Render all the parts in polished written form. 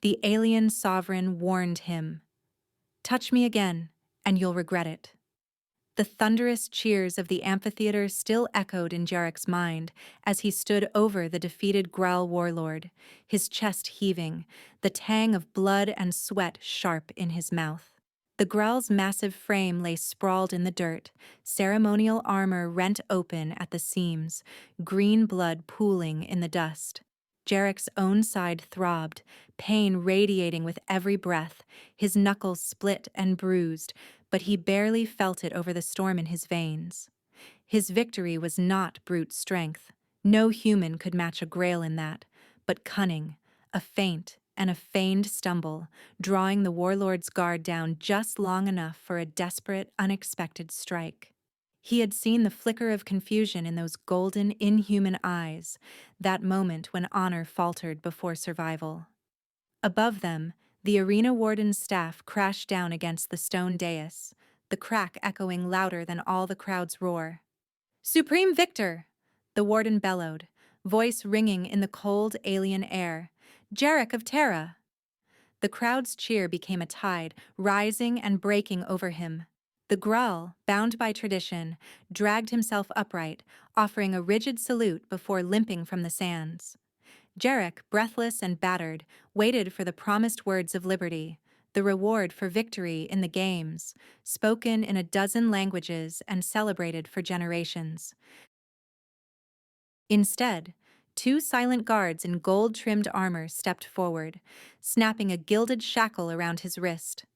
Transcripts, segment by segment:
The alien sovereign warned him. "Touch me again, and you'll regret it." The thunderous cheers of the amphitheater still echoed in Jarek's mind as he stood over the defeated Grell warlord, his chest heaving, the tang of blood and sweat sharp in his mouth. The Grell's massive frame lay sprawled in the dirt, ceremonial armor rent open at the seams, green blood pooling in the dust. Jarek's own side throbbed, pain radiating with every breath, his knuckles split and bruised, but he barely felt it over the storm in his veins. His victory was not brute strength. No human could match a Grail in that, but cunning, a feint, and a feigned stumble, drawing the warlord's guard down just long enough for a desperate, unexpected strike. He had seen the flicker of confusion in those golden, inhuman eyes, that moment when honor faltered before survival. Above them, the arena warden's staff crashed down against the stone dais, the crack echoing louder than all the crowd's roar. "Supreme Victor!" the warden bellowed, voice ringing in the cold alien air. "Jarek of Terra!" The crowd's cheer became a tide, rising and breaking over him. The Grull, bound by tradition, dragged himself upright, offering a rigid salute before limping from the sands. Jarek, breathless and battered, waited for the promised words of liberty, the reward for victory in the games, spoken in a dozen languages and celebrated for generations. Instead, two silent guards in gold-trimmed armor stepped forward, snapping a gilded shackle around his wrist.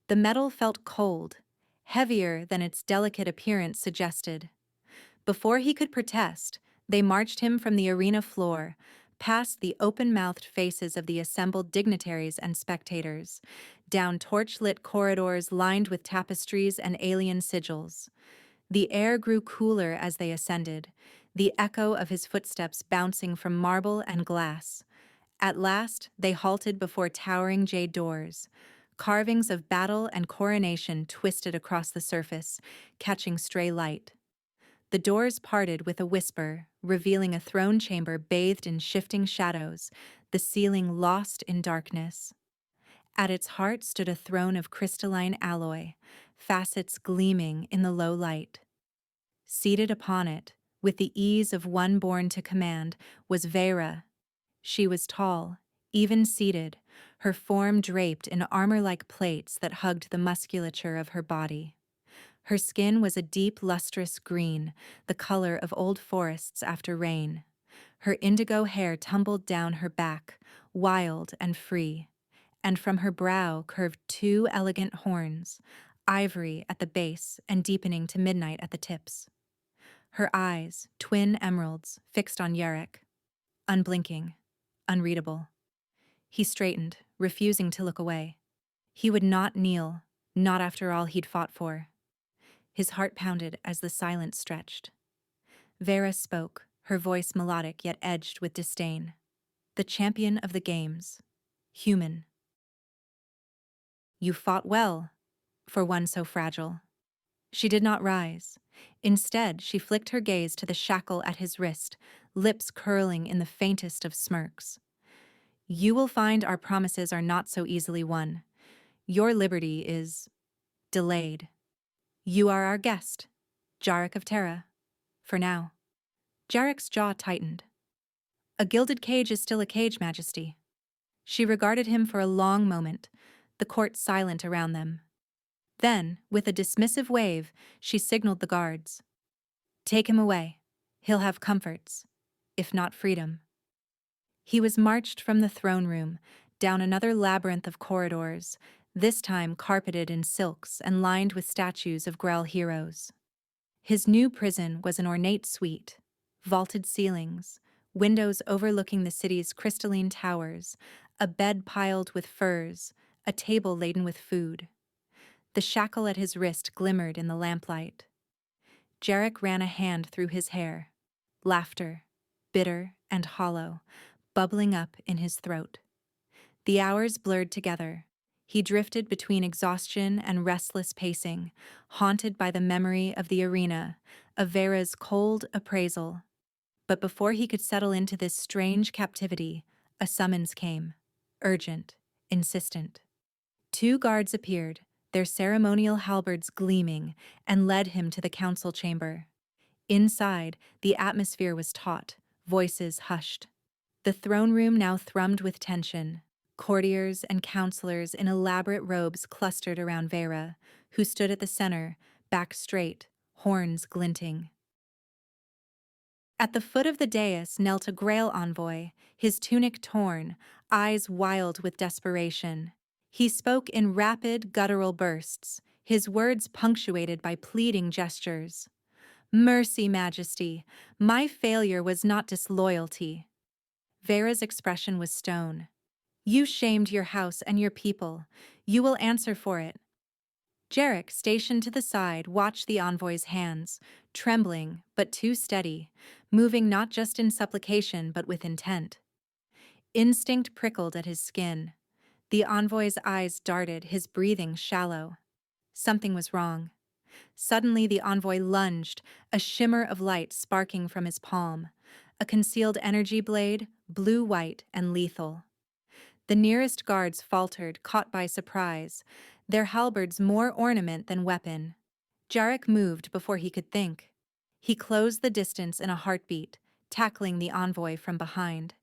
The metal felt cold, heavier than its delicate appearance suggested. Before he could protest, they marched him from the arena floor, past the open-mouthed faces of the assembled dignitaries and spectators, down torch-lit corridors lined with tapestries and alien sigils. The air grew cooler as they ascended, the echo of his footsteps bouncing from marble and glass. At last, they halted before towering jade doors. Carvings of battle and coronation twisted across the surface, catching stray light. The doors parted with a whisper, revealing a throne chamber bathed in shifting shadows, the ceiling lost in darkness. At its heart stood a throne of crystalline alloy, facets gleaming in the low light. Seated upon it, with the ease of one born to command, was Vera. She was tall, even-seated, her form draped in armor-like plates that hugged the musculature of her body. Her skin was a deep, lustrous green, the color of old forests after rain. Her indigo hair tumbled down her back, wild and free, and from her brow curved two elegant horns, ivory at the base and deepening to midnight at the tips. Her eyes, twin emeralds, fixed on Jarek, unblinking, unreadable. He straightened, refusing to look away. He would not kneel, not after all he'd fought for. His heart pounded as the silence stretched. Vera spoke, her voice melodic yet edged with disdain. "The champion of the games. Human. You fought well, for one so fragile." She did not rise. Instead, she flicked her gaze to the shackle at his wrist, lips curling in the faintest of smirks. "You will find our promises are not so easily won. Your liberty is delayed. You are our guest, Jarek of Terra, for now." Jarek's jaw tightened. "A gilded cage is still a cage, Majesty." She regarded him for a long moment, the court silent around them. Then, with a dismissive wave, she signaled the guards. "Take him away. He'll have comforts, if not freedom." He was marched from the throne room, down another labyrinth of corridors, this time carpeted in silks and lined with statues of Grell heroes. His new prison was an ornate suite, vaulted ceilings, windows overlooking the city's crystalline towers, a bed piled with furs, a table laden with food. The shackle at his wrist glimmered in the lamplight. Jarek ran a hand through his hair, laughter, bitter and hollow, bubbling up in his throat. The hours blurred together. He drifted between exhaustion and restless pacing, haunted by the memory of the arena, of Vera's cold appraisal. But before he could settle into this strange captivity, a summons came, urgent, insistent. 2 guards appeared, their ceremonial halberds gleaming, and led him to the council chamber. Inside, the atmosphere was taut, voices hushed. The throne room now thrummed with tension. Courtiers and counselors in elaborate robes clustered around Vera, who stood at the center, back straight, horns glinting. At the foot of the dais knelt a Grail envoy, his tunic torn, eyes wild with desperation. He spoke in rapid, guttural bursts, his words punctuated by pleading gestures. "Mercy, Majesty, my failure was not disloyalty." Vera's expression was stone. "You shamed your house and your people. You will answer for it." Jarek, stationed to the side, watched the envoy's hands, trembling but too steady, moving not just in supplication but with intent. Instinct prickled at his skin. The envoy's eyes darted, his breathing shallow. Something was wrong. Suddenly the envoy lunged, a shimmer of light sparking from his palm. A concealed energy blade, blue-white and lethal. The nearest guards faltered, caught by surprise, their halberds more ornament than weapon. Jarek moved before he could think. He closed the distance in a heartbeat, tackling the envoy from behind.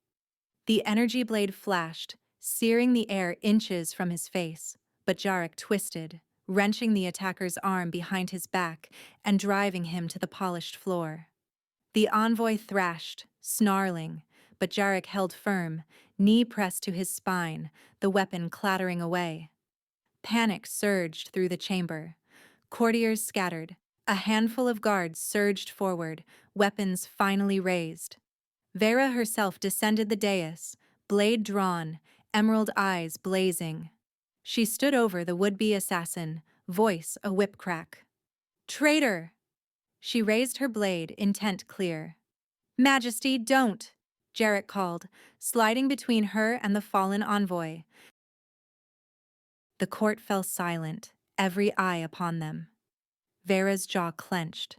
The energy blade flashed, searing the air inches from his face, but Jarek twisted, wrenching the attacker's arm behind his back and driving him to the polished floor. The envoy thrashed, snarling, but Jarek held firm, knee pressed to his spine, the weapon clattering away. Panic surged through the chamber. Courtiers scattered. A handful of guards surged forward, weapons finally raised. Vera herself descended the dais, blade drawn, emerald eyes blazing. She stood over the would-be assassin, voice a whip crack. "Traitor!" She raised her blade, intent clear. "Majesty, don't!" Jarek called, sliding between her and the fallen envoy. The court fell silent, every eye upon them. Vera's jaw clenched.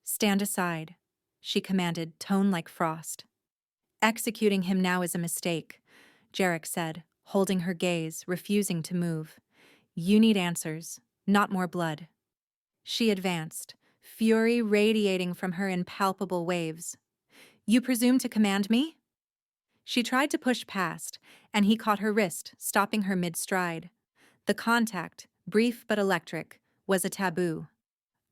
"Stand aside," she commanded, tone like frost. "Executing him now is a mistake," Jarek said, holding her gaze, refusing to move. "You need answers, not more blood." She advanced, fury radiating from her in palpable waves. "You presume to command me?" She tried to push past, and he caught her wrist, stopping her mid-stride. The contact, brief but electric, was a taboo.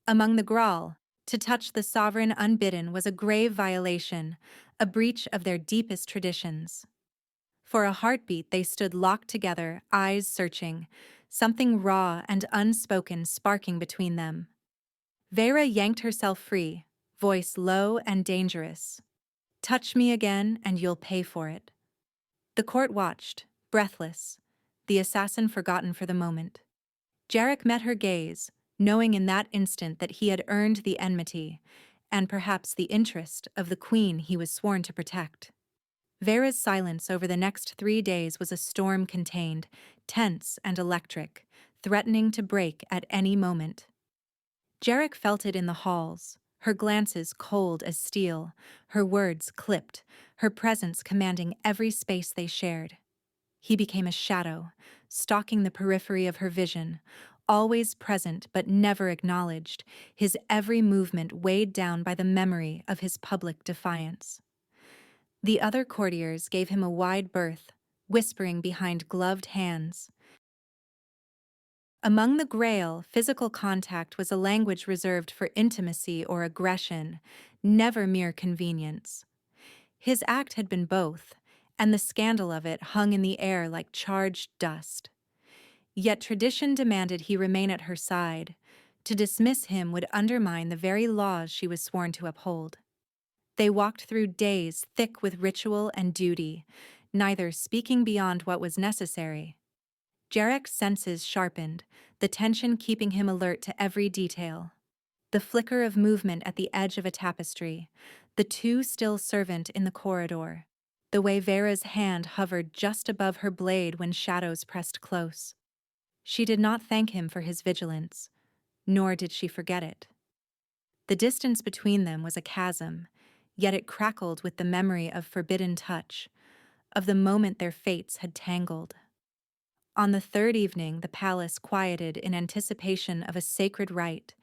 Among the Graal, to touch the sovereign unbidden was a grave violation, a breach of their deepest traditions. For a heartbeat they stood locked together, eyes searching, something raw and unspoken sparking between them. Vera yanked herself free, voice low and dangerous. "Touch me again and you'll pay for it." The court watched, breathless, the assassin forgotten for the moment. Jarek met her gaze, knowing in that instant that he had earned the enmity, and perhaps the interest, of the queen he was sworn to protect. Vera's silence over the next 3 days was a storm contained, tense and electric, threatening to break at any moment. Jarek felt it in the halls, her glances cold as steel, her words clipped, her presence commanding every space they shared. He became a shadow, stalking the periphery of her vision, always present but never acknowledged, his every movement weighed down by the memory of his public defiance. The other courtiers gave him a wide berth, whispering behind gloved hands. Among the Grail, physical contact was a language reserved for intimacy or aggression, never mere convenience. His act had been both, and the scandal of it hung in the air like charged dust. Yet tradition demanded he remain at her side. To dismiss him would undermine the very laws she was sworn to uphold. They walked through days thick with ritual and duty, neither speaking beyond what was necessary. Jarek's senses sharpened, the tension keeping him alert to every detail. The flicker of movement at the edge of a tapestry, the too still servant in the corridor, the way Vera's hand hovered just above her blade when shadows pressed close. She did not thank him for his vigilance, nor did she forget it. The distance between them was a chasm, yet it crackled with the memory of forbidden touch, of the moment their fates had tangled. On the third evening, the palace quieted in anticipation of a sacred rite,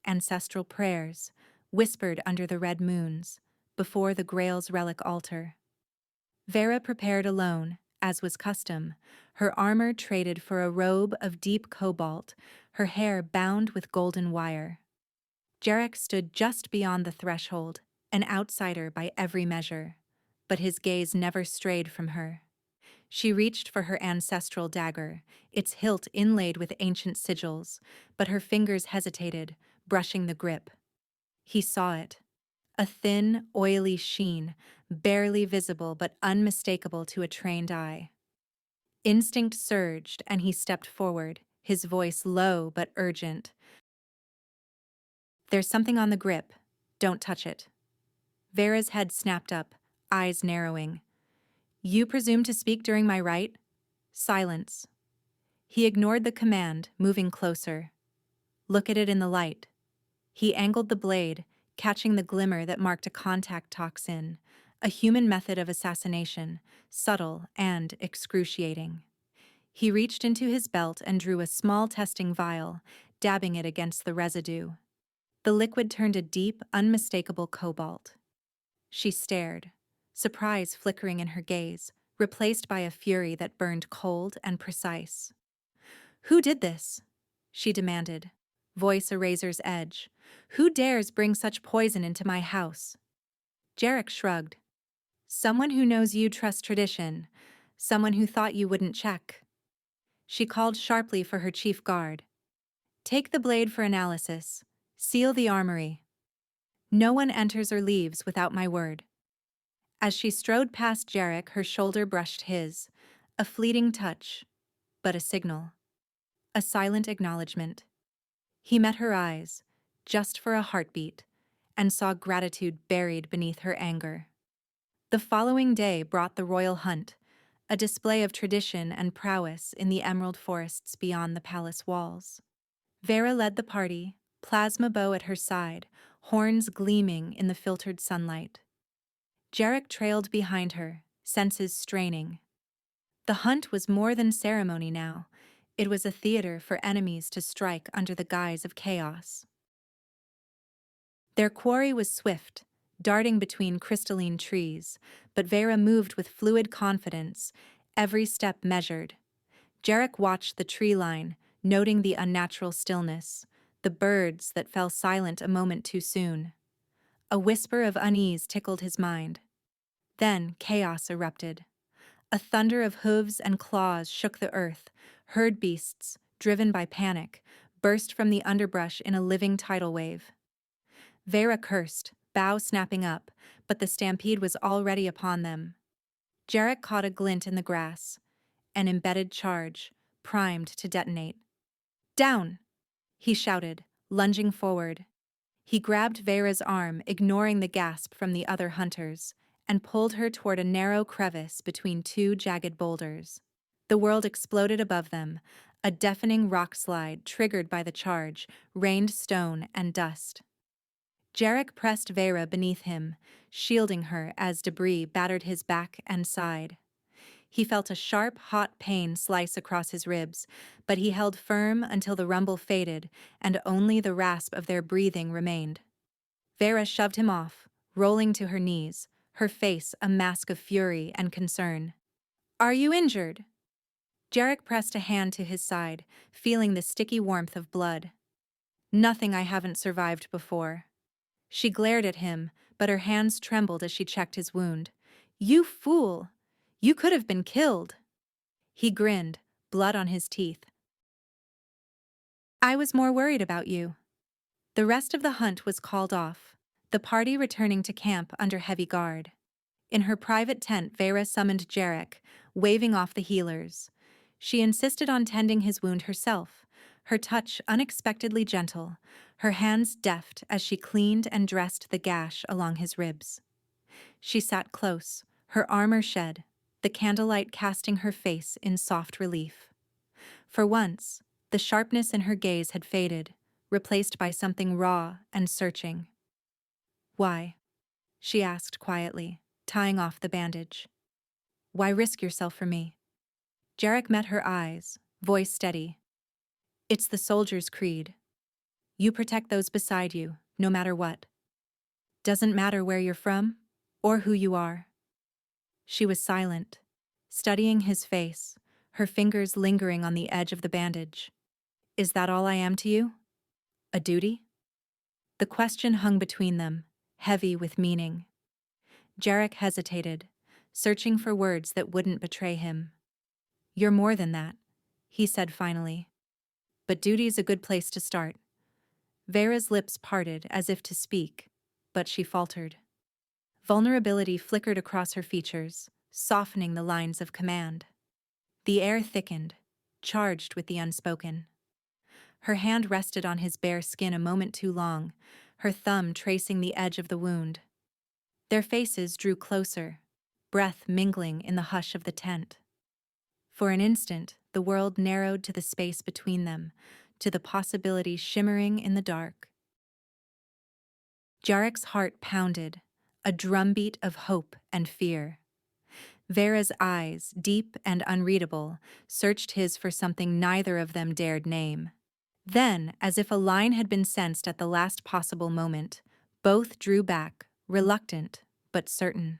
ancestral prayers, whispered under the red moons, before the Grail's relic altar. Vera prepared alone, as was custom, her armor traded for a robe of deep cobalt, her hair bound with golden wire. Jarek stood just beyond the threshold, an outsider by every measure, but his gaze never strayed from her. She reached for her ancestral dagger, its hilt inlaid with ancient sigils, but her fingers hesitated, brushing the grip. He saw it. A thin, oily sheen, barely visible but unmistakable to a trained eye. Instinct surged, and he stepped forward, his voice low but urgent. "There's something on the grip. Don't touch it." Vera's head snapped up, eyes narrowing. "You presume to speak during my rite?" Silence. He ignored the command, moving closer. "Look at it in the light." He angled the blade, catching the glimmer that marked a contact toxin, a human method of assassination, subtle and excruciating. He reached into his belt and drew a small testing vial, dabbing it against the residue. The liquid turned a deep, unmistakable cobalt. She stared, surprise flickering in her gaze, replaced by a fury that burned cold and precise. "Who did this?" she demanded, voice a razor's edge. "Who dares bring such poison into my house?" Jarek shrugged. "Someone who knows you trust tradition. Someone who thought you wouldn't check." She called sharply for her chief guard. "Take the blade for analysis. Seal the armory. No one enters or leaves without my word." As she strode past Jarek, her shoulder brushed his. A fleeting touch, but a signal. A silent acknowledgement. He met her eyes, just for a heartbeat, and saw gratitude buried beneath her anger. The following day brought the royal hunt, a display of tradition and prowess in the emerald forests beyond the palace walls. Vera led the party, plasma bow at her side, horns gleaming in the filtered sunlight. Jarek trailed behind her, senses straining. The hunt was more than ceremony now. It was a theater for enemies to strike under the guise of chaos. Their quarry was swift, darting between crystalline trees, but Vera moved with fluid confidence, every step measured. Jarek watched the tree line, noting the unnatural stillness, the birds that fell silent a moment too soon. A whisper of unease tickled his mind. Then chaos erupted. A thunder of hooves and claws shook the earth. Herd beasts, driven by panic, burst from the underbrush in a living tidal wave. Vera cursed, bow snapping up, but the stampede was already upon them. Jarek caught a glint in the grass, an embedded charge, primed to detonate. "Down!" he shouted, lunging forward. He grabbed Vera's arm, ignoring the gasp from the other hunters, and pulled her toward a narrow crevice between two jagged boulders. The world exploded above them. A deafening rock slide, triggered by the charge, rained stone and dust. Jarek pressed Vera beneath him, shielding her as debris battered his back and side. He felt a sharp, hot pain slice across his ribs, but he held firm until the rumble faded and only the rasp of their breathing remained. Vera shoved him off, rolling to her knees, her face a mask of fury and concern. "Are you injured?" Jarek pressed a hand to his side, feeling the sticky warmth of blood. "Nothing I haven't survived before." She glared at him, but her hands trembled as she checked his wound. "You fool! You could have been killed." He grinned, blood on his teeth. "I was more worried about you." The rest of the hunt was called off, the party returning to camp under heavy guard. In her private tent, Vera summoned Jarek, waving off the healers. She insisted on tending his wound herself, her touch unexpectedly gentle, her hands deft as she cleaned and dressed the gash along his ribs. She sat close, her armor shed, the candlelight casting her face in soft relief. For once, the sharpness in her gaze had faded, replaced by something raw and searching. "Why?" she asked quietly, tying off the bandage. "Why risk yourself for me?" Jarek met her eyes, voice steady. It's the soldier's creed. You protect those beside you, no matter what. Doesn't matter where you're from, or who you are. She was silent, studying his face, her fingers lingering on the edge of the bandage. Is that all I am to you? A duty? The question hung between them, heavy with meaning. Jarek hesitated, searching for words that wouldn't betray him. You're more than that, he said finally. But duty's a good place to start. Vera's lips parted as if to speak, but she faltered. Vulnerability flickered across her features, softening the lines of command. The air thickened, charged with the unspoken. Her hand rested on his bare skin a moment too long, her thumb tracing the edge of the wound. Their faces drew closer, breath mingling in the hush of the tent. For an instant, the world narrowed to the space between them, to the possibility shimmering in the dark. Jarek's heart pounded, a drumbeat of hope and fear. Vera's eyes, deep and unreadable, searched his for something neither of them dared name. Then, as if a line had been sensed at the last possible moment, both drew back, reluctant, but certain.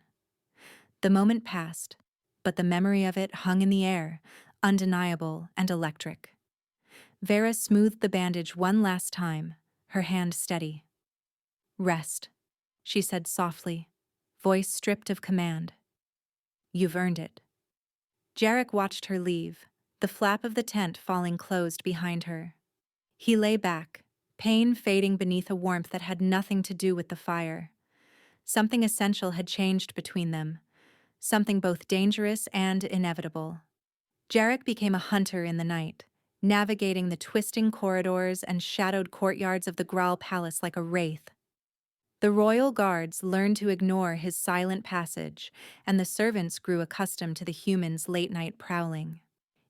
The moment passed, but the memory of it hung in the air, undeniable and electric. Vera smoothed the bandage one last time, her hand steady. Rest, she said softly, voice stripped of command. You've earned it. Jarek watched her leave, the flap of the tent falling closed behind her. He lay back, pain fading beneath a warmth that had nothing to do with the fire. Something essential had changed between them, something both dangerous and inevitable. Jarek became a hunter in the night, navigating the twisting corridors and shadowed courtyards of the Graal Palace like a wraith. The royal guards learned to ignore his silent passage, and the servants grew accustomed to the humans' late-night prowling.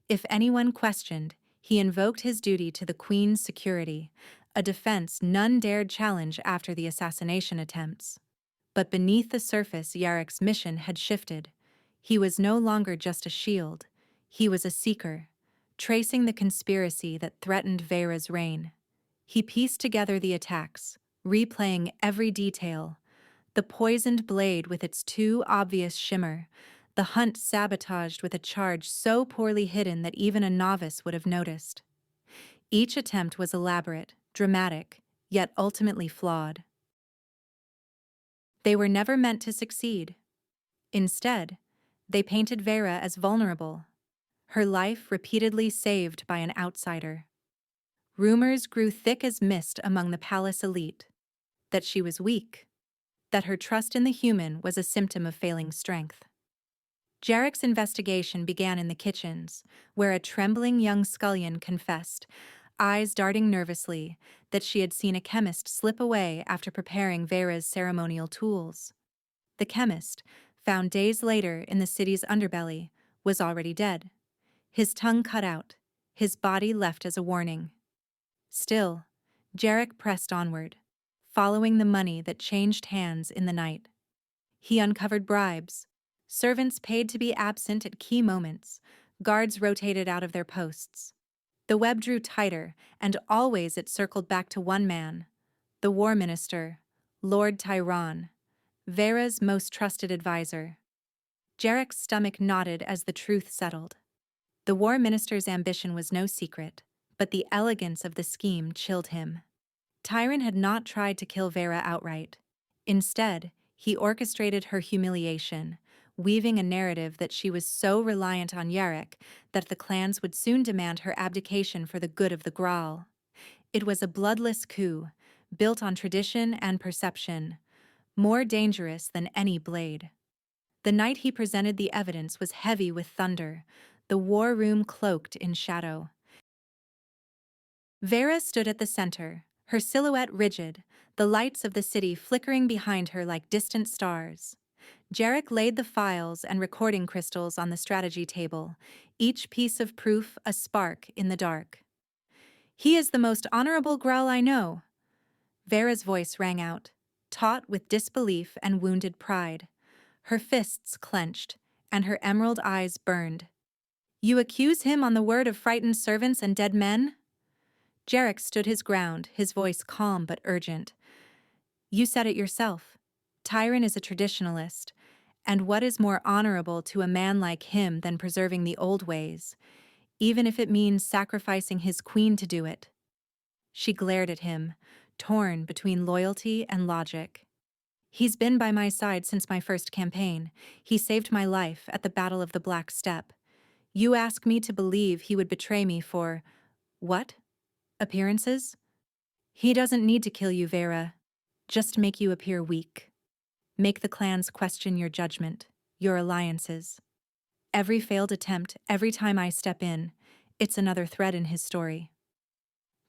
If anyone questioned, he invoked his duty to the Queen's security, a defense none dared challenge after the assassination attempts. But beneath the surface, Yarek's mission had shifted. He was no longer just a shield. He was a seeker, tracing the conspiracy that threatened Vera's reign. He pieced together the attacks, replaying every detail: the poisoned blade with its too obvious shimmer, the hunt sabotaged with a charge so poorly hidden that even a novice would have noticed. Each attempt was elaborate, dramatic, yet ultimately flawed. They were never meant to succeed. Instead, they painted Vera as vulnerable, her life repeatedly saved by an outsider. Rumors grew thick as mist among the palace elite, that she was weak, that her trust in the human was a symptom of failing strength. Jarek's investigation began in the kitchens, where a trembling young scullion confessed, eyes darting nervously, that she had seen a chemist slip away after preparing Vera's ceremonial tools. The chemist, found days later in the city's underbelly, was already dead. His tongue cut out, his body left as a warning. Still, Jarek pressed onward, following the money that changed hands in the night. He uncovered bribes, servants paid to be absent at key moments, guards rotated out of their posts. The web drew tighter, and always it circled back to one man, the War Minister, Lord Tyron, Vera's most trusted advisor. Jarek's stomach knotted as the truth settled. The War Minister's ambition was no secret, but the elegance of the scheme chilled him. Tyron had not tried to kill Vera outright. Instead, he orchestrated her humiliation, weaving a narrative that she was so reliant on Jarek that the clans would soon demand her abdication for the good of the Graal. It was a bloodless coup, built on tradition and perception, more dangerous than any blade. The night he presented the evidence was heavy with thunder, the war room cloaked in shadow. Vera stood at the center, her silhouette rigid, the lights of the city flickering behind her like distant stars. Jarek laid the files and recording crystals on the strategy table, each piece of proof a spark in the dark. He is the most honorable Graal I know. Vera's voice rang out, taut with disbelief and wounded pride. Her fists clenched, and her emerald eyes burned. You accuse him on the word of frightened servants and dead men? Jarek stood his ground, his voice calm but urgent. You said it yourself. Tyron is a traditionalist, and what is more honorable to a man like him than preserving the old ways, even if it means sacrificing his queen to do it? She glared at him, torn between loyalty and logic. He's been by my side since my first campaign. He saved my life at the Battle of the Black Steppe. You ask me to believe he would betray me for, what? Appearances? He doesn't need to kill you, Vera. Just make you appear weak. Make the clans question your judgment, your alliances. Every failed attempt, every time I step in, it's another thread in his story.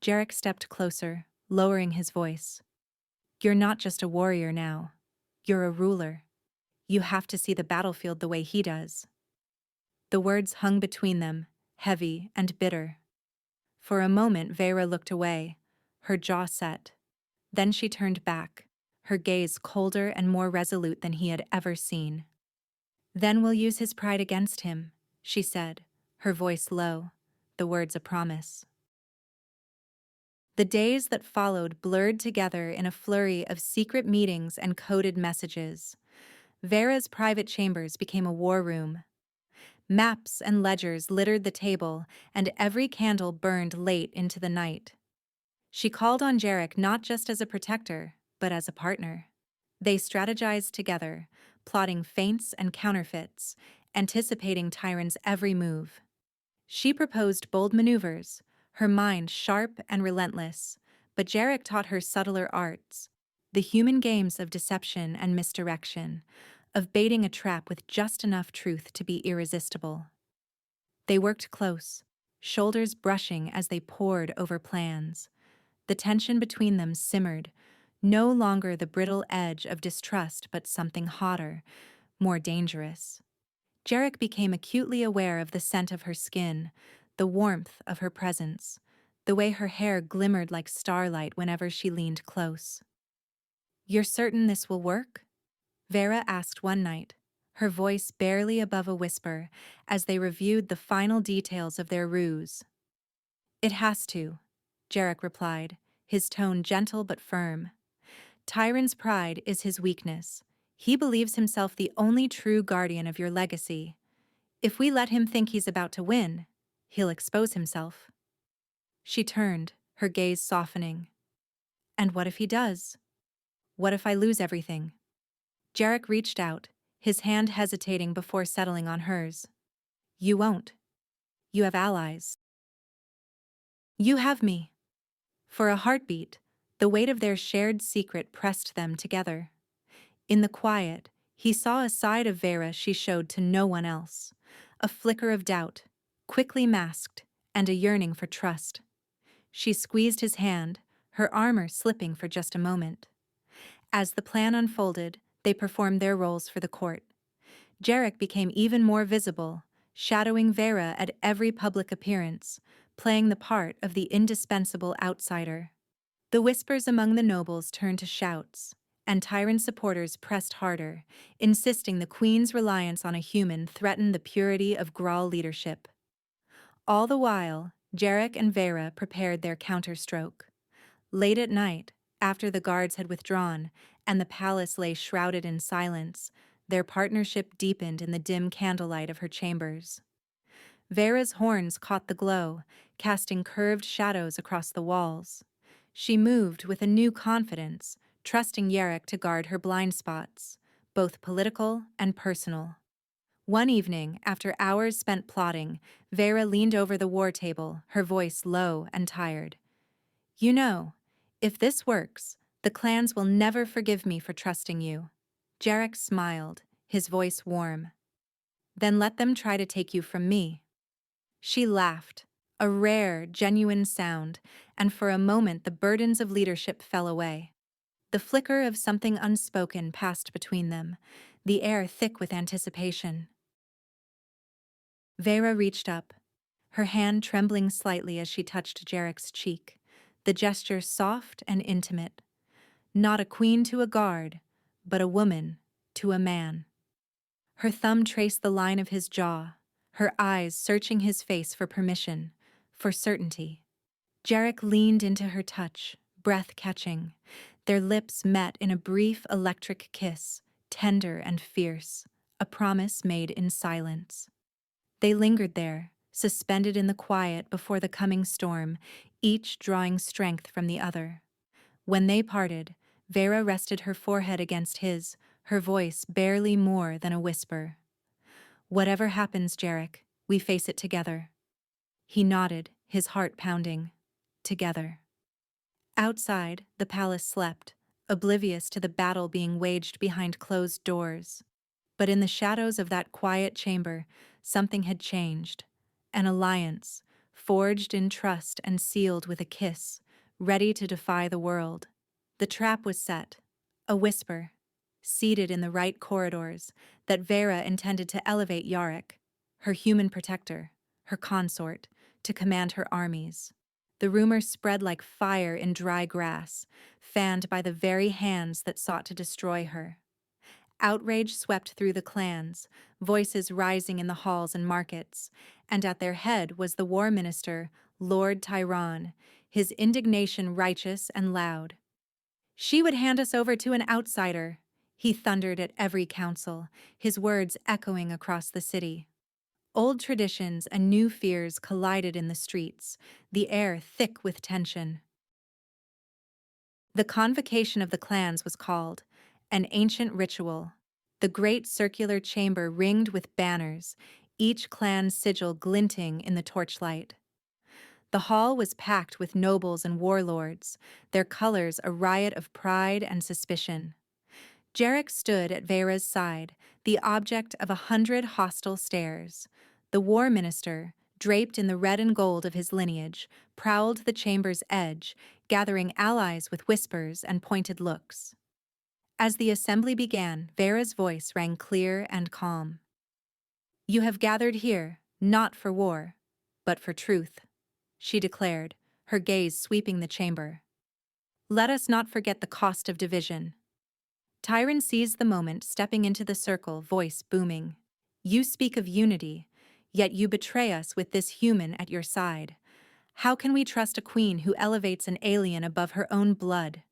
Jarek stepped closer, lowering his voice. You're not just a warrior now. You're a ruler. You have to see the battlefield the way he does. The words hung between them, heavy and bitter. For a moment, Vera looked away, her jaw set. Then she turned back, her gaze colder and more resolute than he had ever seen. Then we'll use his pride against him, she said, her voice low, the words a promise. The days that followed blurred together in a flurry of secret meetings and coded messages. Vera's private chambers became a war room. Maps and ledgers littered the table, and every candle burned late into the night. She called on Jarek not just as a protector, but as a partner. They strategized together, plotting feints and counterfeits, anticipating Tyron's every move. She proposed bold maneuvers, her mind sharp and relentless, but Jarek taught her subtler arts, the human games of deception and misdirection, of baiting a trap with just enough truth to be irresistible. They worked close, shoulders brushing as they pored over plans. The tension between them simmered, no longer the brittle edge of distrust but something hotter, more dangerous. Jarek became acutely aware of the scent of her skin, the warmth of her presence, the way her hair glimmered like starlight whenever she leaned close. You're certain this will work? Vera asked one night, her voice barely above a whisper, as they reviewed the final details of their ruse. It has to, Jarek replied, his tone gentle but firm. Tyron's pride is his weakness. He believes himself the only true guardian of your legacy. If we let him think he's about to win, he'll expose himself. She turned, her gaze softening. And what if he does? What if I lose everything? Jarek reached out, his hand hesitating before settling on hers. You won't. You have allies. You have me. For a heartbeat, the weight of their shared secret pressed them together. In the quiet, he saw a side of Vera she showed to no one else, a flicker of doubt, quickly masked, and a yearning for trust. She squeezed his hand, her armor slipping for just a moment. As the plan unfolded, they performed their roles for the court. Jarek became even more visible, shadowing Vera at every public appearance, playing the part of the indispensable outsider. The whispers among the nobles turned to shouts, and Tyron's supporters pressed harder, insisting the queen's reliance on a human threatened the purity of Grawl leadership. All the while, Jarek and Vera prepared their counterstroke. Late at night, after the guards had withdrawn and the palace lay shrouded in silence, their partnership deepened in the dim candlelight of her chambers. Vera's horns caught the glow, casting curved shadows across the walls. She moved with a new confidence, trusting Jarek to guard her blind spots, both political and personal. One evening, after hours spent plotting, Vera leaned over the war table, her voice low and tired. You know, if this works, the clans will never forgive me for trusting you. Jarek smiled, his voice warm. Then let them try to take you from me. She laughed, a rare, genuine sound, and for a moment the burdens of leadership fell away. The flicker of something unspoken passed between them, the air thick with anticipation. Vera reached up, her hand trembling slightly as she touched Jarek's cheek, the gesture soft and intimate. Not a queen to a guard, but a woman to a man. Her thumb traced the line of his jaw, her eyes searching his face for permission, for certainty. Jarek leaned into her touch, breath catching. Their lips met in a brief electric kiss, tender and fierce, a promise made in silence. They lingered there, suspended in the quiet before the coming storm, each drawing strength from the other. When they parted, Vera rested her forehead against his, her voice barely more than a whisper. "Whatever happens, Jarek, we face it together." He nodded, his heart pounding. Together. Outside, the palace slept, oblivious to the battle being waged behind closed doors. But in the shadows of that quiet chamber, something had changed. An alliance, forged in trust and sealed with a kiss, ready to defy the world. The trap was set. A whisper, seated in the right corridors, that Vera intended to elevate Yarek, her human protector, her consort, to command her armies. The rumor spread like fire in dry grass, fanned by the very hands that sought to destroy her. Outrage swept through the clans, voices rising in the halls and markets, and at their head was the war minister, Lord Tyron, his indignation righteous and loud. "She would hand us over to an outsider," he thundered at every council, his words echoing across the city. Old traditions and new fears collided in the streets, the air thick with tension. The convocation of the clans was called, an ancient ritual. The great circular chamber ringed with banners, each clan's sigil glinting in the torchlight. The hall was packed with nobles and warlords, their colors a riot of pride and suspicion. Jarek stood at Vera's side, the object of 100 hostile stares. The war minister, draped in the red and gold of his lineage, prowled the chamber's edge, gathering allies with whispers and pointed looks. As the assembly began, Vera's voice rang clear and calm. "You have gathered here, not for war, but for truth," she declared, her gaze sweeping the chamber. "Let us not forget the cost of division." Tyron seized the moment, stepping into the circle, voice booming. "You speak of unity, yet you betray us with this human at your side. How can we trust a queen who elevates an alien above her own blood?"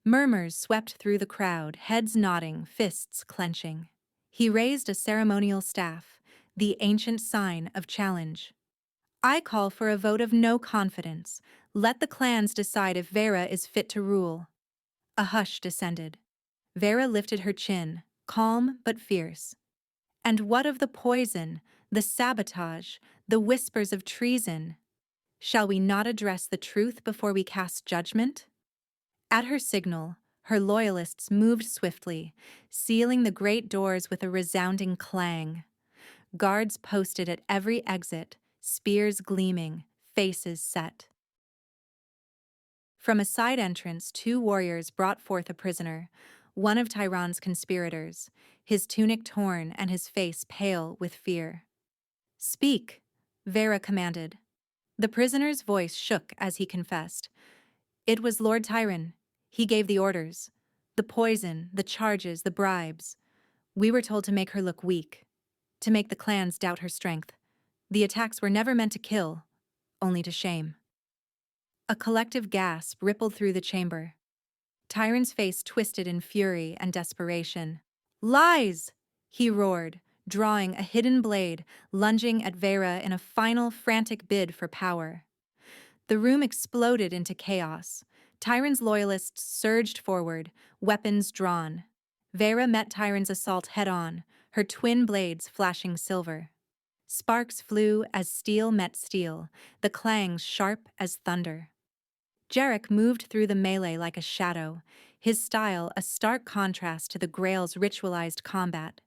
Murmurs swept through the crowd, heads nodding, fists clenching. He raised a ceremonial staff, the ancient sign of challenge. "I call for a vote of no confidence. Let the clans decide if Vera is fit to rule." A hush descended. Vera lifted her chin, calm but fierce. "And what of the poison, the sabotage, the whispers of treason? Shall we not address the truth before we cast judgment?" At her signal, her loyalists moved swiftly, sealing the great doors with a resounding clang. Guards posted at every exit, spears gleaming, faces set. From a side entrance, 2 warriors brought forth a prisoner, one of Tyron's conspirators, his tunic torn and his face pale with fear. "Speak," Vera commanded. The prisoner's voice shook as he confessed. "It was Lord Tyron. He gave the orders. The poison, the charges, the bribes. We were told to make her look weak, to make the clans doubt her strength. The attacks were never meant to kill, only to shame." A collective gasp rippled through the chamber. Tyron's face twisted in fury and desperation. "Lies!" he roared, drawing a hidden blade, lunging at Vera in a final frantic bid for power. The room exploded into chaos. Tyron's loyalists surged forward, weapons drawn. Vera met Tyron's assault head-on, her twin blades flashing silver. Sparks flew as steel met steel, the clangs sharp as thunder. Jarek moved through the melee like a shadow, his style a stark contrast to the Grail's ritualized combat.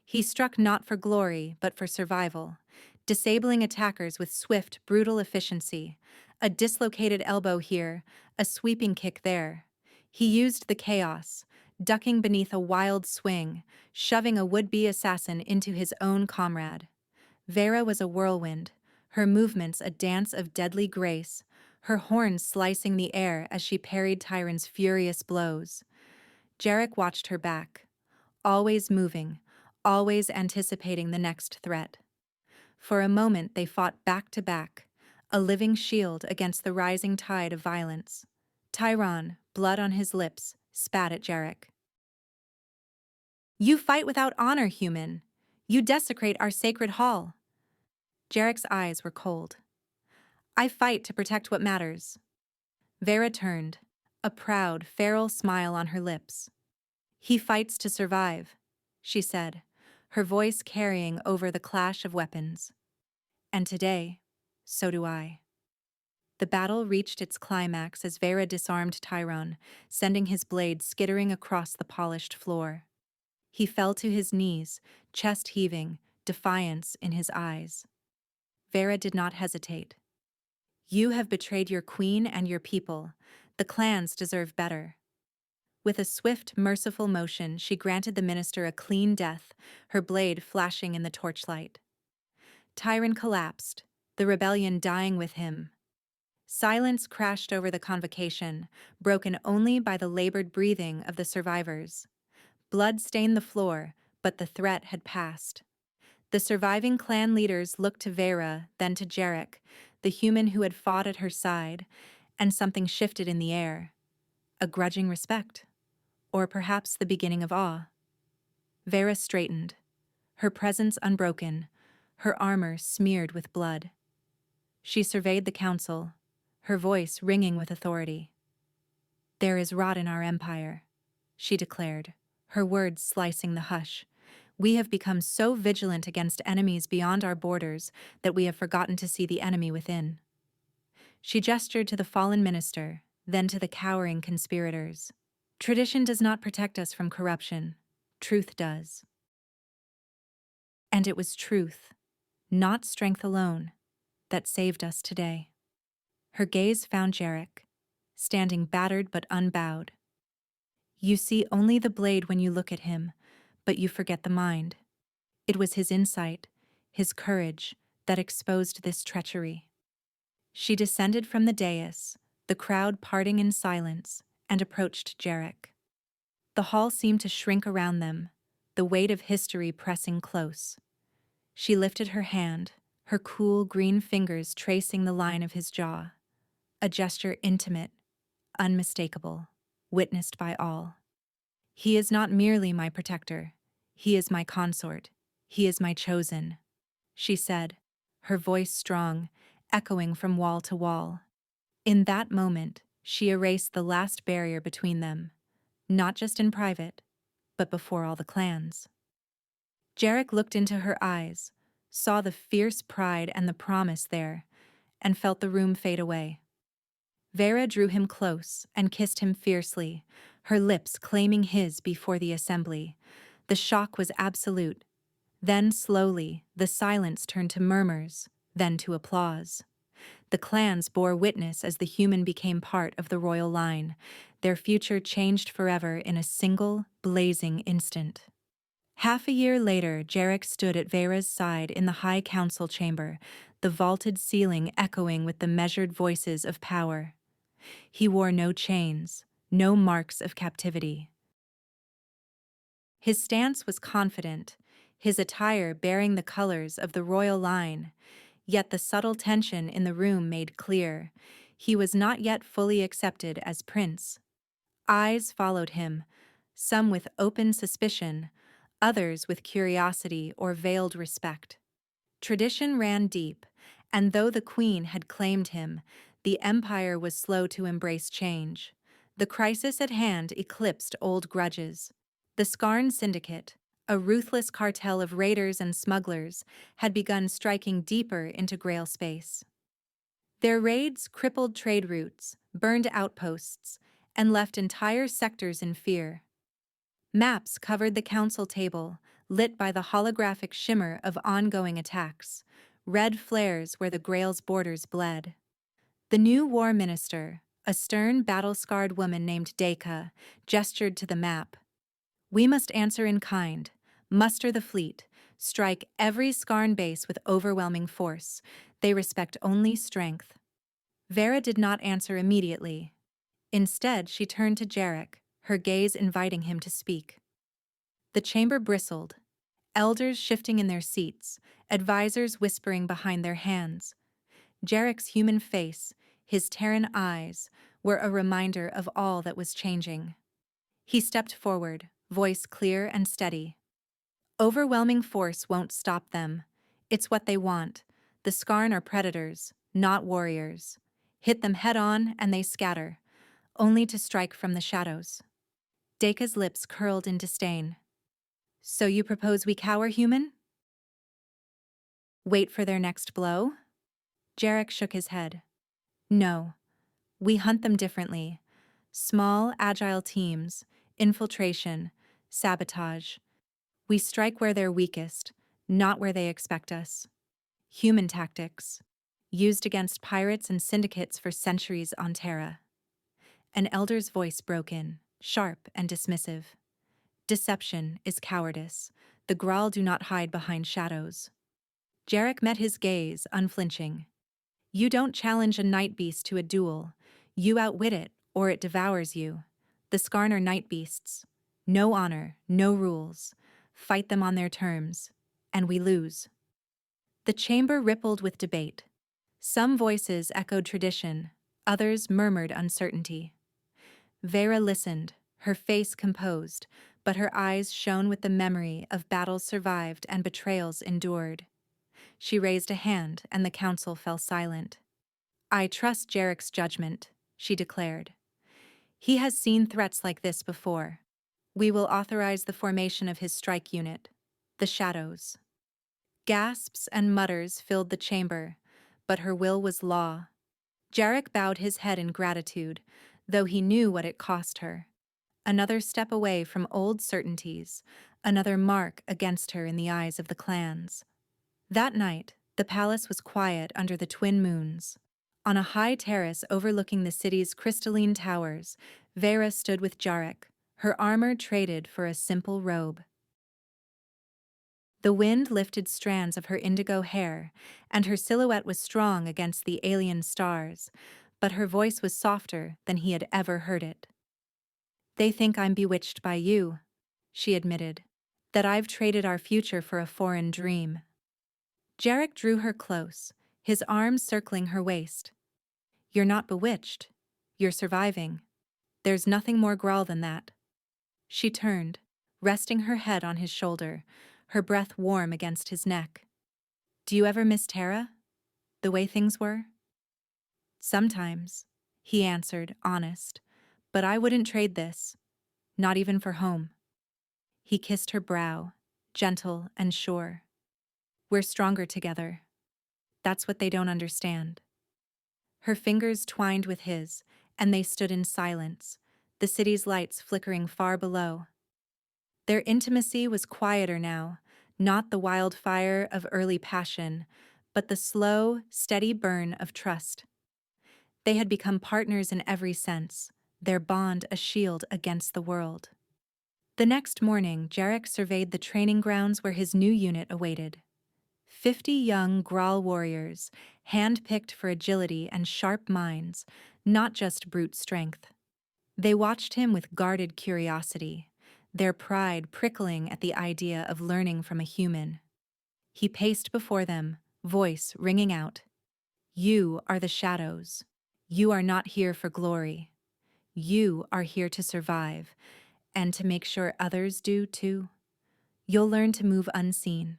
He struck not for glory, but for survival, disabling attackers with swift, brutal efficiency. A dislocated elbow here, a sweeping kick there. He used the chaos, ducking beneath a wild swing, shoving a would-be assassin into his own comrade. Vera was a whirlwind, her movements a dance of deadly grace, her horns slicing the air as she parried Tyron's furious blows. Jarek watched her back, always moving, always anticipating the next threat. For a moment they fought back to back, a living shield against the rising tide of violence. Tyron, blood on his lips, spat at Jarek. "You fight without honor, human. You desecrate our sacred hall." Jarek's eyes were cold. "I fight to protect what matters." Vera turned, a proud, feral smile on her lips. "He fights to survive," she said, her voice carrying over the clash of weapons. "And today, so do I." The battle reached its climax as Vera disarmed Tyron, sending his blade skittering across the polished floor. He fell to his knees, chest heaving, defiance in his eyes. Vera did not hesitate. "You have betrayed your queen and your people. The clans deserve better." With a swift, merciful motion, she granted the minister a clean death, her blade flashing in the torchlight. Tyron collapsed, the rebellion dying with him. Silence crashed over the convocation, broken only by the labored breathing of the survivors. Blood stained the floor, but the threat had passed. The surviving clan leaders looked to Vera, then to Jarek, the human who had fought at her side, and something shifted in the air. A grudging respect, or perhaps the beginning of awe. Vera straightened, her presence unbroken, her armor smeared with blood. She surveyed the council, her voice ringing with authority. "There is rot in our empire," she declared, her words slicing the hush. "We have become so vigilant against enemies beyond our borders that we have forgotten to see the enemy within." She gestured to the fallen minister, then to the cowering conspirators. "Tradition does not protect us from corruption. Truth does." And it was truth, not strength alone, that saved us today. Her gaze found Jarek, standing battered but unbowed. "You see only the blade when you look at him, but you forget the mind. It was his insight, his courage, that exposed this treachery." She descended from the dais, the crowd parting in silence, and approached Jarek. The hall seemed to shrink around them, the weight of history pressing close. She lifted her hand, her cool green fingers tracing the line of his jaw. A gesture intimate, unmistakable, witnessed by all. "He is not merely my protector. He is my consort. He is my chosen," she said, her voice strong, echoing from wall to wall. In that moment, she erased the last barrier between them, not just in private, but before all the clans. Jarek looked into her eyes, saw the fierce pride and the promise there, and felt the room fade away. Vera drew him close and kissed him fiercely, her lips claiming his before the assembly. The shock was absolute. Then, slowly, the silence turned to murmurs, then to applause. The clans bore witness as the human became part of the royal line, their future changed forever in a single, blazing instant. Half a year later, Jarek stood at Vera's side in the High Council chamber, the vaulted ceiling echoing with the measured voices of power. He wore no chains, no marks of captivity. His stance was confident, his attire bearing the colors of the royal line, yet the subtle tension in the room made clear he was not yet fully accepted as prince. Eyes followed him, some with open suspicion, others with curiosity or veiled respect. Tradition ran deep, and though the queen had claimed him, the empire was slow to embrace change. The crisis at hand eclipsed old grudges. The Skarn Syndicate, a ruthless cartel of raiders and smugglers, had begun striking deeper into Grail space. Their raids crippled trade routes, burned outposts, and left entire sectors in fear. Maps covered the council table, lit by the holographic shimmer of ongoing attacks, red flares where the Grail's borders bled. The new war minister, a stern, battle-scarred woman named Deka, gestured to the map. "We must answer in kind, muster the fleet, strike every Skarn base with overwhelming force. They respect only strength." Vera did not answer immediately. Instead, she turned to Jarek, her gaze inviting him to speak. The chamber bristled. Elders shifting in their seats, advisors whispering behind their hands. Jarek's human face, his Terran eyes, were a reminder of all that was changing. He stepped forward, voice clear and steady. Overwhelming force won't stop them. It's what they want. The Skarn are predators, not warriors. Hit them head on and they scatter, only to strike from the shadows. Deka's lips curled in disdain. So you propose we cower, human? Wait for their next blow? Jarek shook his head. No. We hunt them differently. Small, agile teams, infiltration, sabotage. We strike where they're weakest, not where they expect us. Human tactics, used against pirates and syndicates for centuries on Terra. An elder's voice broke in, sharp and dismissive. Deception is cowardice. The Graal do not hide behind shadows. Jarek met his gaze, unflinching. You don't challenge a night beast to a duel. You outwit it, or it devours you. The Skarn are night beasts. No honor, no rules. Fight them on their terms, and we lose. The chamber rippled with debate. Some voices echoed tradition, others murmured uncertainty. Vera listened, her face composed, but her eyes shone with the memory of battles survived and betrayals endured. She raised a hand, and the council fell silent. I trust Jarek's judgment, she declared. He has seen threats like this before. We will authorize the formation of his strike unit, the Shadows. Gasps and mutters filled the chamber, but her will was law. Jarek bowed his head in gratitude, though he knew what it cost her. Another step away from old certainties, another mark against her in the eyes of the clans. That night, the palace was quiet under the twin moons. On a high terrace overlooking the city's crystalline towers, Vera stood with Jarek, her armor traded for a simple robe. The wind lifted strands of her indigo hair, and her silhouette was strong against the alien stars, but her voice was softer than he had ever heard it. They think I'm bewitched by you, she admitted, that I've traded our future for a foreign dream. Jarek drew her close, his arms circling her waist. You're not bewitched. You're surviving. There's nothing more Graal than that. She turned, resting her head on his shoulder, her breath warm against his neck. Do you ever miss Terra? The way things were? Sometimes, he answered, honest, but I wouldn't trade this, not even for home. He kissed her brow, gentle and sure. We're stronger together. That's what they don't understand. Her fingers twined with his, and they stood in silence, the city's lights flickering far below. Their intimacy was quieter now, not the wildfire of early passion, but the slow, steady burn of trust. They had become partners in every sense, their bond a shield against the world. The next morning, Jarek surveyed the training grounds where his new unit awaited. 50 young Graal warriors, hand-picked for agility and sharp minds, not just brute strength. They watched him with guarded curiosity, their pride prickling at the idea of learning from a human. He paced before them, voice ringing out. You are the Shadows. You are not here for glory. You are here to survive, and to make sure others do too. You'll learn to move unseen,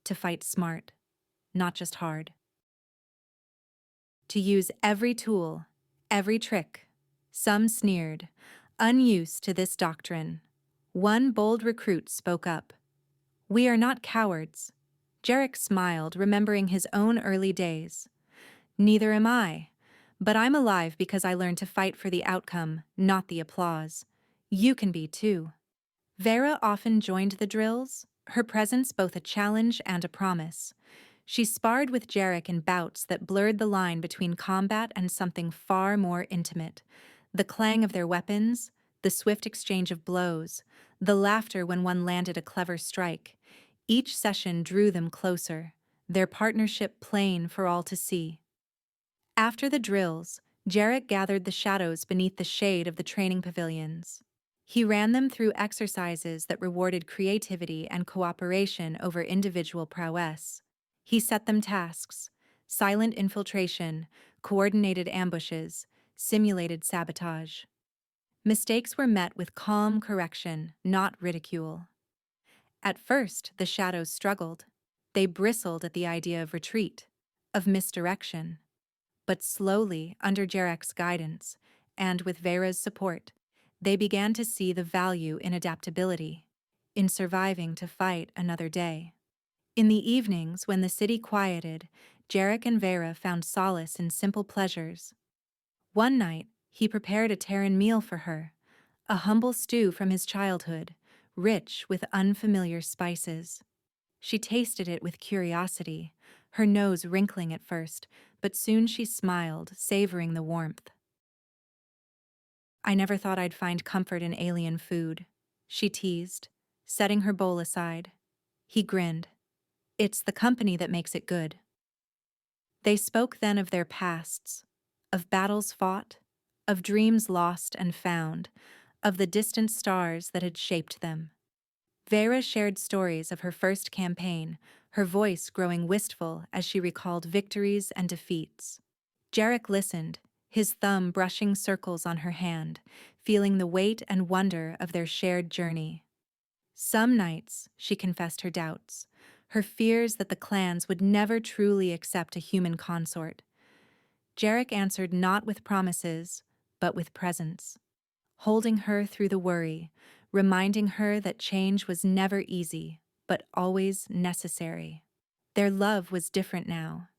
to fight smart, not just hard. To use every tool, every trick. Some sneered, unused to this doctrine. One bold recruit spoke up. We are not cowards. Jarek smiled, remembering his own early days. Neither am I, but I'm alive because I learned to fight for the outcome, not the applause. You can be too. Vera often joined the drills, her presence both a challenge and a promise. She sparred with Jarek in bouts that blurred the line between combat and something far more intimate. The clang of their weapons, the swift exchange of blows, the laughter when one landed a clever strike. Each session drew them closer, their partnership plain for all to see. After the drills, Jarek gathered the Shadows beneath the shade of the training pavilions. He ran them through exercises that rewarded creativity and cooperation over individual prowess. He set them tasks: silent infiltration, coordinated ambushes, simulated sabotage. Mistakes were met with calm correction, not ridicule. At first, the shadows struggled. They bristled at the idea of retreat, of misdirection. But slowly, under Jarek's guidance, and with Vera's support, they began to see the value in adaptability, in surviving to fight another day. In the evenings, when the city quieted, Jarek and Vera found solace in simple pleasures. One night, he prepared a Terran meal for her, a humble stew from his childhood, rich with unfamiliar spices. She tasted it with curiosity, her nose wrinkling at first, but soon she smiled, savoring the warmth. "I never thought I'd find comfort in alien food," she teased, setting her bowl aside. He grinned. "It's the company that makes it good." They spoke then of their pasts, of battles fought, of dreams lost and found, of the distant stars that had shaped them. Vera shared stories of her first campaign, her voice growing wistful as she recalled victories and defeats. Jarek listened, his thumb brushing circles on her hand, feeling the weight and wonder of their shared journey. Some nights, she confessed her doubts, her fears that the clans would never truly accept a human consort. Jarek answered not with promises, but with presence, holding her through the worry, reminding her that change was never easy, but always necessary. Their love was different now.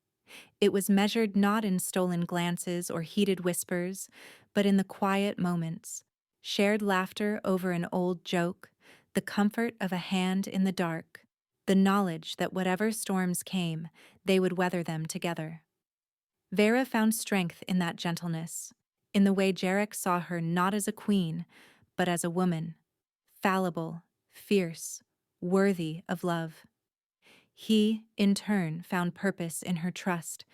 It was measured not in stolen glances or heated whispers, but in the quiet moments, shared laughter over an old joke, the comfort of a hand in the dark, the knowledge that whatever storms came, they would weather them together. Vera found strength in that gentleness, in the way Jarek saw her not as a queen, but as a woman, fallible, fierce, worthy of love. He, in turn, found purpose in her trust,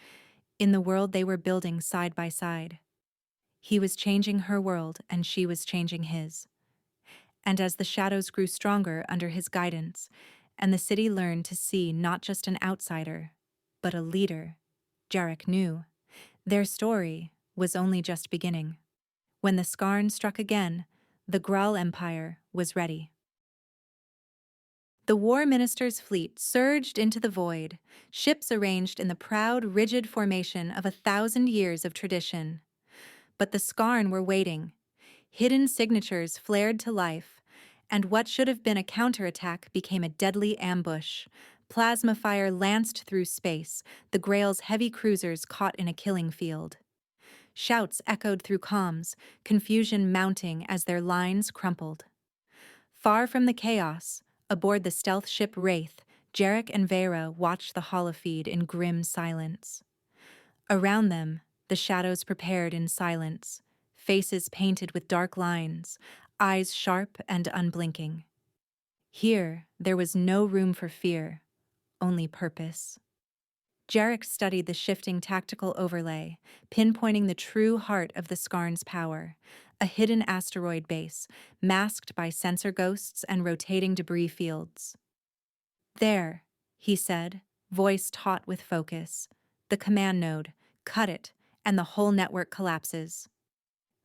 in the world they were building side by side. He was changing her world, and she was changing his. And as the shadows grew stronger under his guidance, and the city learned to see not just an outsider, but a leader, Jarek knew their story was only just beginning. When the Skarn struck again, the Graal Empire was ready. The War Minister's fleet surged into the void, ships arranged in the proud, rigid formation of 1,000 years of tradition. But the Skarn were waiting. Hidden signatures flared to life, and what should have been a counterattack became a deadly ambush. Plasma fire lanced through space, the Grail's heavy cruisers caught in a killing field. Shouts echoed through comms, confusion mounting as their lines crumpled. Far from the chaos, aboard the stealth ship Wraith, Jarek and Vera watched the holofeed in grim silence. Around them, the shadows prepared in silence, faces painted with dark lines, eyes sharp and unblinking. Here, there was no room for fear, only purpose. Jarek studied the shifting tactical overlay, pinpointing the true heart of the Skarn's power, a hidden asteroid base, masked by sensor ghosts and rotating debris fields. "There," he said, voice taut with focus. "The command node. Cut it, and the whole network collapses."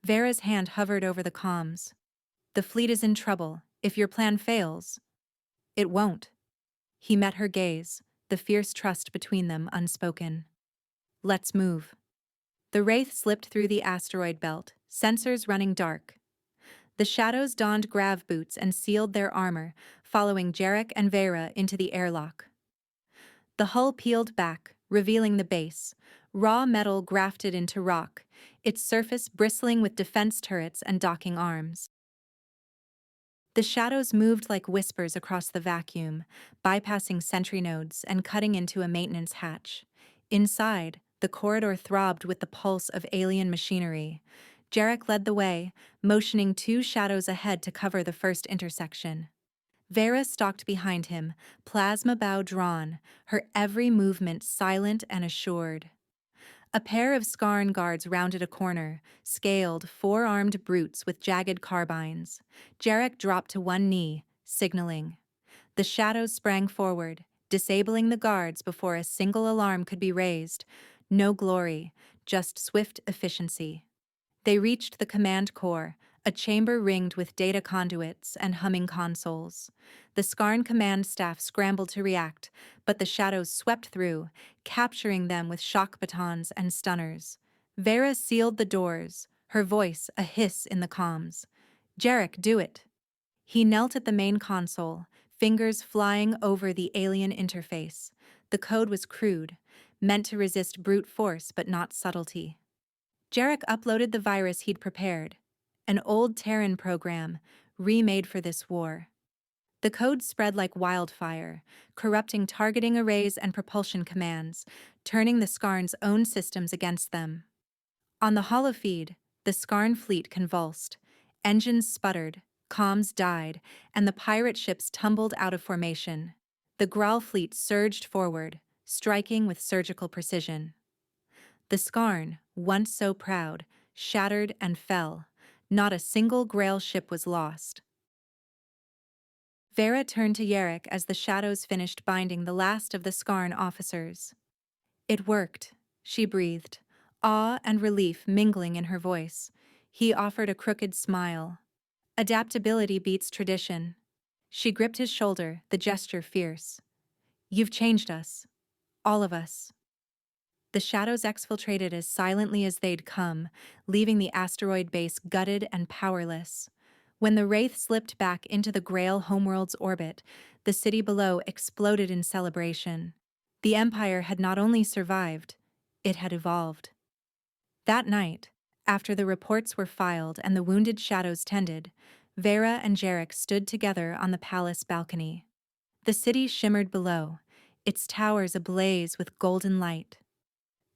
Vera's hand hovered over the comms. "The fleet is in trouble. If your plan fails—" "It won't." He met her gaze, the fierce trust between them unspoken. "Let's move." The Wraith slipped through the asteroid belt, sensors running dark. The shadows donned grav boots and sealed their armor, following Jarek and Vera into the airlock. The hull peeled back, revealing the base, raw metal grafted into rock, its surface bristling with defense turrets and docking arms. The shadows moved like whispers across the vacuum, bypassing sentry nodes and cutting into a maintenance hatch. Inside, the corridor throbbed with the pulse of alien machinery. Jarek led the way, motioning two shadows ahead to cover the first intersection. Vera stalked behind him, plasma bow drawn, her every movement silent and assured. A pair of Skarn guards rounded a corner, scaled, four-armed brutes with jagged carbines. Jarek dropped to one knee, signaling. The shadows sprang forward, disabling the guards before a single alarm could be raised. No glory, just swift efficiency. They reached the command core, a chamber ringed with data conduits and humming consoles. The Skarn command staff scrambled to react, but the shadows swept through, capturing them with shock batons and stunners. Vera sealed the doors, her voice a hiss in the comms. Jarek, do it. He knelt at the main console, fingers flying over the alien interface. The code was crude, meant to resist brute force but not subtlety. Jarek uploaded the virus he'd prepared, an old Terran program, remade for this war. The code spread like wildfire, corrupting targeting arrays and propulsion commands, turning the Skarn's own systems against them. On the holofeed, the Skarn fleet convulsed. Engines sputtered, comms died, and the pirate ships tumbled out of formation. The Graal fleet surged forward, striking with surgical precision. The Skarn, once so proud, shattered and fell. Not a single Grail ship was lost. Vera turned to Yarrick as the shadows finished binding the last of the Skarn officers. It worked, she breathed, awe and relief mingling in her voice. He offered a crooked smile. Adaptability beats tradition. She gripped his shoulder, the gesture fierce. You've changed us. All of us. The shadows exfiltrated as silently as they'd come, leaving the asteroid base gutted and powerless. When the Wraith slipped back into the Grail homeworld's orbit, the city below exploded in celebration. The Empire had not only survived, it had evolved. That night, after the reports were filed and the wounded shadows tended, Vera and Jarek stood together on the palace balcony. The city shimmered below, its towers ablaze with golden light.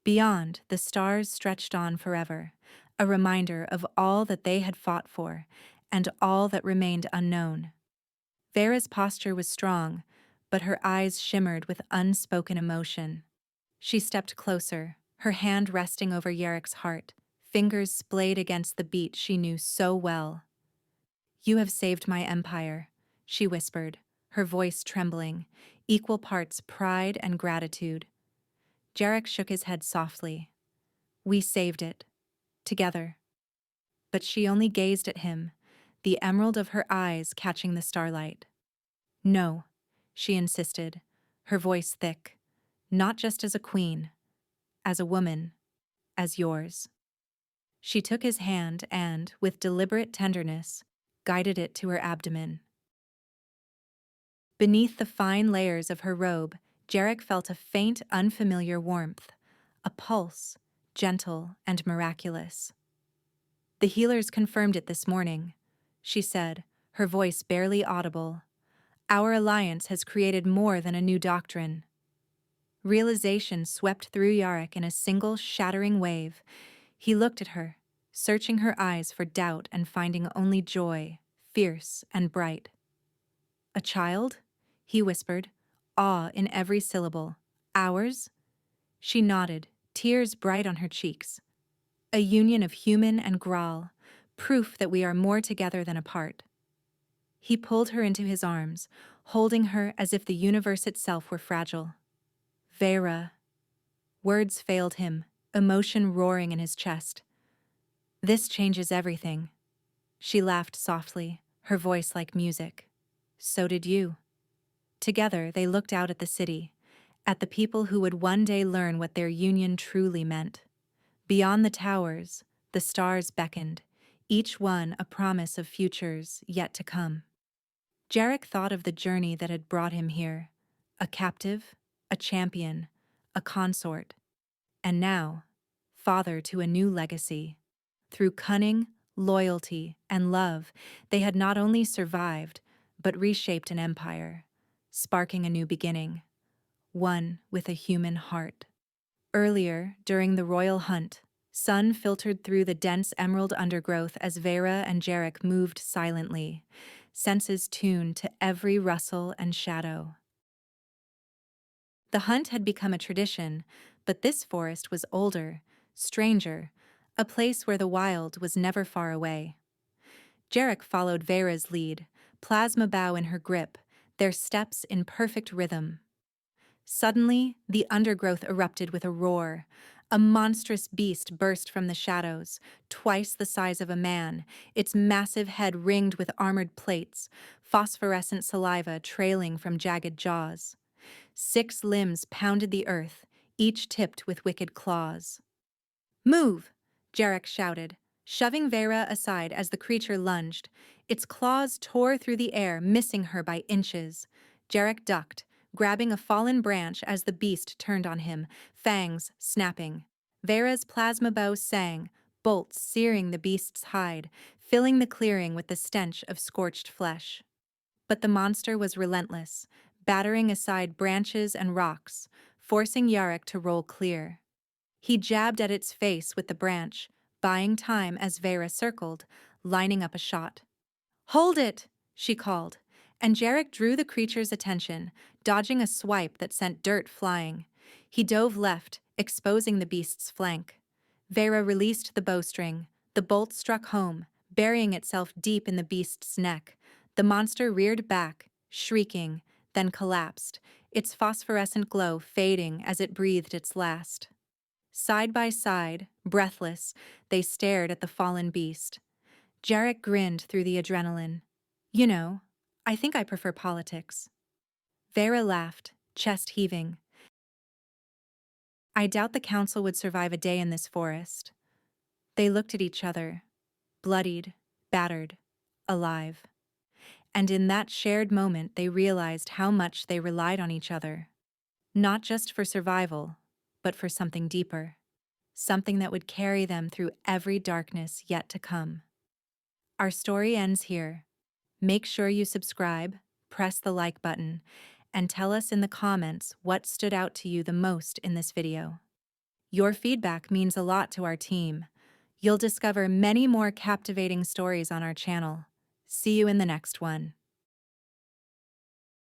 Beyond, the stars stretched on forever, a reminder of all that they had fought for, and all that remained unknown. Vera's posture was strong, but her eyes shimmered with unspoken emotion. She stepped closer, her hand resting over Yarrick's heart, fingers splayed against the beat she knew so well. You have saved my empire, she whispered, her voice trembling, equal parts pride and gratitude. Jarek shook his head softly. We saved it. Together. But she only gazed at him, the emerald of her eyes catching the starlight. No, she insisted, her voice thick. Not just as a queen. As a woman. As yours. She took his hand and, with deliberate tenderness, guided it to her abdomen. Beneath the fine layers of her robe, Jarek felt a faint, unfamiliar warmth, a pulse, gentle and miraculous. The healers confirmed it this morning, she said, her voice barely audible. Our alliance has created more than a new doctrine. Realization swept through Jarek in a single shattering wave. He looked at her, searching her eyes for doubt and finding only joy, fierce and bright. A child? He whispered, awe in every syllable. Ours? She nodded, tears bright on her cheeks. A union of human and Graal, proof that we are more together than apart. He pulled her into his arms, holding her as if the universe itself were fragile. Vera. Words failed him, emotion roaring in his chest. This changes everything. She laughed softly, her voice like music. So did you. Together, they looked out at the city, at the people who would one day learn what their union truly meant. Beyond the towers, the stars beckoned, each one a promise of futures yet to come. Jarek thought of the journey that had brought him here, a captive, a champion, a consort, and now, father to a new legacy. Through cunning, loyalty, and love, they had not only survived, but reshaped an empire, sparking a new beginning, one with a human heart. Earlier, during the royal hunt, sun filtered through the dense emerald undergrowth as Vera and Jarek moved silently, senses tuned to every rustle and shadow. The hunt had become a tradition, but this forest was older, stranger, a place where the wild was never far away. Jarek followed Vera's lead, plasma bow in her grip, their steps in perfect rhythm. Suddenly, the undergrowth erupted with a roar. A monstrous beast burst from the shadows, twice the size of a man, its massive head ringed with armored plates, phosphorescent saliva trailing from jagged jaws. 6 limbs pounded the earth, each tipped with wicked claws. "Move!" Jarek shouted, shoving Vera aside as the creature lunged. Its claws tore through the air, missing her by inches. Jarek ducked, grabbing a fallen branch as the beast turned on him, fangs snapping. Vera's plasma bow sang, bolts searing the beast's hide, filling the clearing with the stench of scorched flesh. But the monster was relentless, battering aside branches and rocks, forcing Jarek to roll clear. He jabbed at its face with the branch, buying time as Vera circled, lining up a shot. "Hold it!" she called, and Jarek drew the creature's attention, dodging a swipe that sent dirt flying. He dove left, exposing the beast's flank. Vera released the bowstring. The bolt struck home, burying itself deep in the beast's neck. The monster reared back, shrieking, then collapsed, its phosphorescent glow fading as it breathed its last. Side by side, breathless, they stared at the fallen beast. Jarek grinned through the adrenaline. "You know, I think I prefer politics." Vera laughed, chest heaving. "I doubt the council would survive a day in this forest." They looked at each other, bloodied, battered, alive. And in that shared moment they realized how much they relied on each other. Not just for survival, but for something deeper. Something that would carry them through every darkness yet to come. Our story ends here. Make sure you subscribe, press the like button, and tell us in the comments what stood out to you the most in this video. Your feedback means a lot to our team. You'll discover many more captivating stories on our channel. See you in the next one.